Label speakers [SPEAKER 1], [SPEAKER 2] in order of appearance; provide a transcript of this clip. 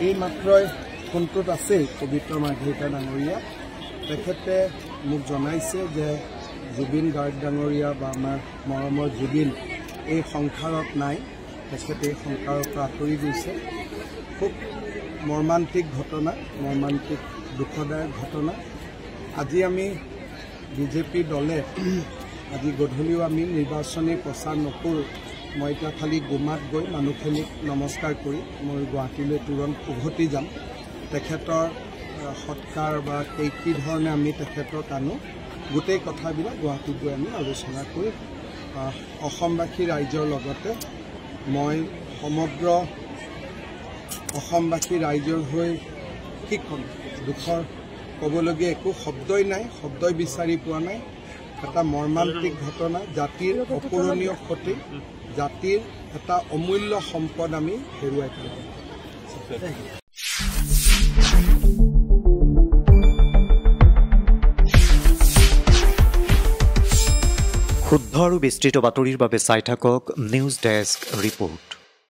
[SPEAKER 1] এই মাত্ৰই ফোনটোত আছে পবিত্ৰ মাৰ্ঘেৰিটা ডাঙৰীয়া তেখেতে মোক জনাইছে যে জুবিন গাৰ্গ ডাঙৰীয়া বা আমাৰ মৰমৰ জুবিন এই সংসাৰত নাই তেখেতে এই সংসাৰৰ পৰা আঁতৰি গৈছে খুব মৰ্মান্তিক ঘটনা মৰ্মান্তিক দুখদায়ক ঘটনা আজি আমি বিজেপি দলে আজি গধূলিও আমি নিৰ্বাচনী প্ৰচাৰ নকৰোঁ মই এতিয়া খালি গুমাত গৈ মানুহখিনিক নমস্কাৰ কৰি মই গুৱাহাটীলৈ তুৰন্ত উভতি যাম তেখেতৰ সৎকাৰ বা কি ধৰণে আমি তেখেতক আনো গোটেই কথাবিলাক গুৱাহাটীত গৈ আমি আলোচনা কৰি অসমবাসী ৰাইজৰ লগতে মই সমগ্ৰ অসমবাসী ৰাইজৰ হৈ কি ক'ম দুখৰ ক'বলগীয়া একো শব্দই নাই শব্দই বিচাৰি পোৱা নাই এটা মৰ্মান্তিক ঘটনা জাতিৰ অপূৰণীয় ক্ষতি জাতিৰ এটা অমূল্য সম্পদ আমি হেৰুৱাই পেলালোঁ
[SPEAKER 2] শুদ্ধ আৰু বিস্তৃত বাতৰিৰ বাবে চাই থাকক নিউজ ডেস্ক ৰিপৰ্ট।